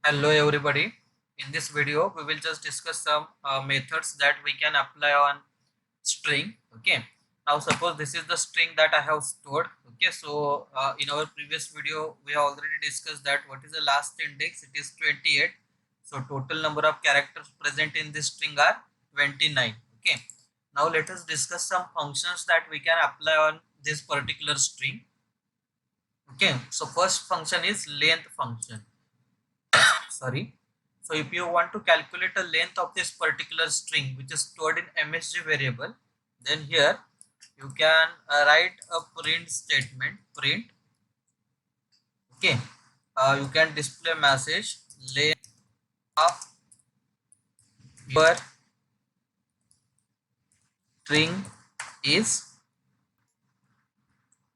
Hello everybody. In this video, we will just discuss some methods that we can apply on string. Okay. Now suppose this is the string that I have stored. Okay. So in our previous video, we have already discussed that what is the last index. It is 28. So total number of characters present in this string are 29. Okay. Now let us discuss some functions that we can apply on this particular string. Okay. So first function is length function. Sorry. So if you want to calculate the length of this particular string which is stored in MSG variable, then here you can write a print statement, print. Okay. You can display message length of your string is.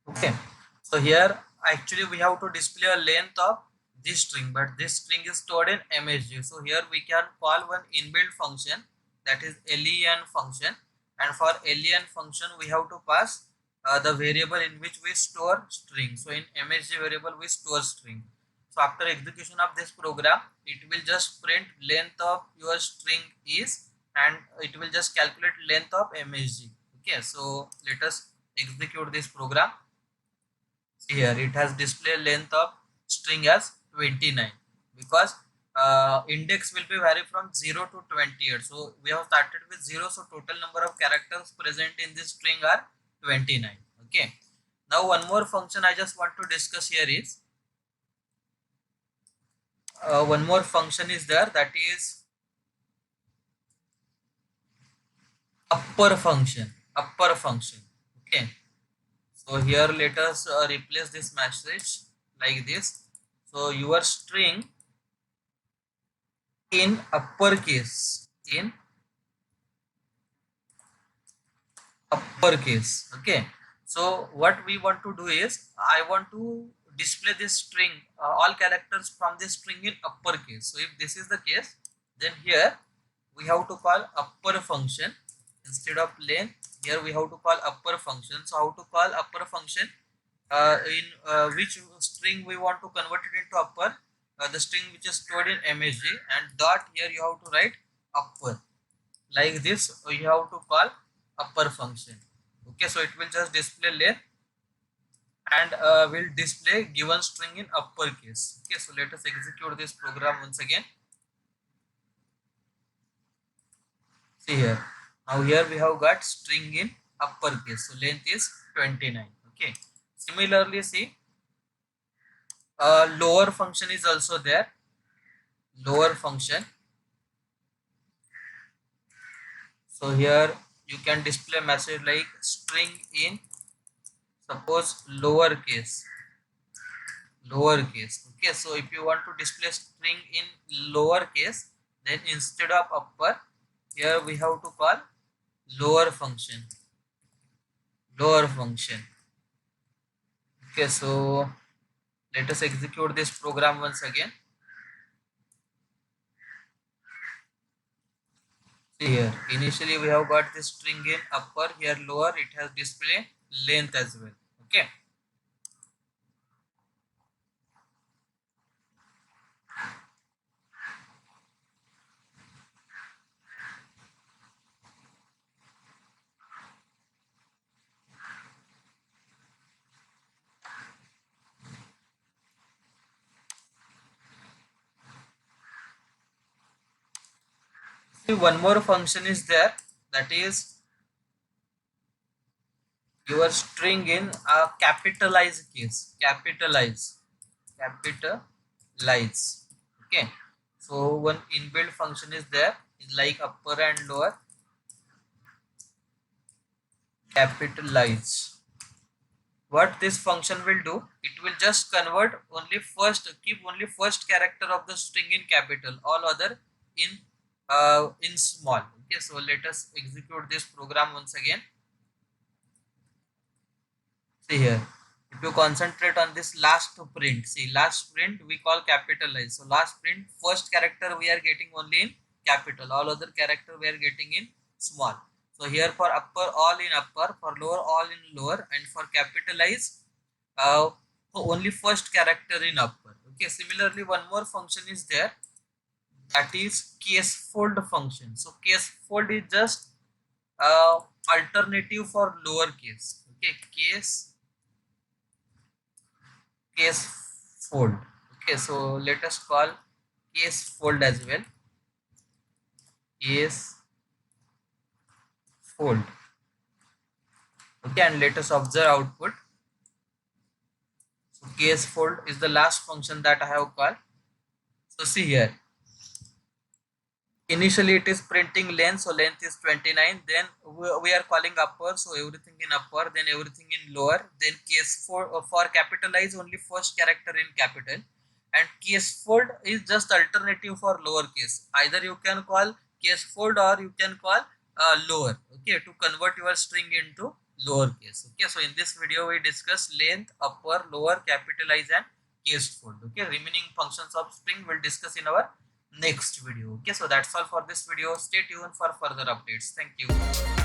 Okay. So here actually we have to display a length of this string, but this string is stored in MSG. So here we can call one inbuilt function, that is len function, and for len function we have to pass the variable in which we store string. So in MSG variable we store string. So after execution of this program, it will just print length of your string is, and it will just calculate length of MSG. Okay. So let us execute this program. Here it has display length of string as 29 because index will be vary from 0 to 28. So we have started with 0, so total number of characters present in this string are 29. Okay. Now one more function I just want to discuss here is one more function is there, that is upper function. Okay. So here let us replace this message like this. So your string in uppercase, okay. So what we want to do is, I want to display this string, all characters from this string in uppercase. So if this is the case, then here we have to call upper function instead of length. Here we have to call upper function. So how to call upper function? In which string we want to convert it into upper, the string which is stored in MSG, and dot, here you have to write upper like this. You have to call upper function. Okay. So it will just display length and will display given string in uppercase. Okay. So let us execute this program once again. See here. Now here we have got string in uppercase. So length is 29. Okay. Similarly, see, lower function is also there. Lower function. So here you can display message like string in, suppose, lowercase. Okay. So if you want to display string in lowercase, then instead of upper, here we have to call lower function. Okay. So let us execute this program once again. See here, initially we have got this string in upper, here lower, it has display length as well. Okay. See, one more function is there, that is your string in a capitalized case. Capitalize. Okay. So one inbuilt function is there, is like upper and lower. Capitalize. What this function will do, it will just convert only first, keep only first character of the string in capital, all other in small. Okay. So let us execute this program once again. See here, if you concentrate on this last print, see, last print we call capitalize. So last print, first character we are getting only in capital, all other character we are getting in small. So here for upper, all in upper, for lower, all in lower, and for capitalize, only first character in upper. Okay, similarly one more function is there, that is case fold function. So case fold is just alternative for lower case. Okay, case fold. Okay, so let us call case fold as well, case fold. Okay, and let us observe output. So case fold is the last function that I have called. So see here, initially it is printing length, so length is 29, then we are calling upper, so everything in upper, then everything in lower, then case for capitalize only first character in capital, and case fold is just alternative for lower case. Either you can call case fold or you can call lower, okay, to convert your string into lower case. Okay, so in this video we discuss length, upper, lower, capitalize and case fold. Okay, remaining functions of string will discuss in our next video. Okay, so that's all for this video. Stay tuned for further updates. Thank you.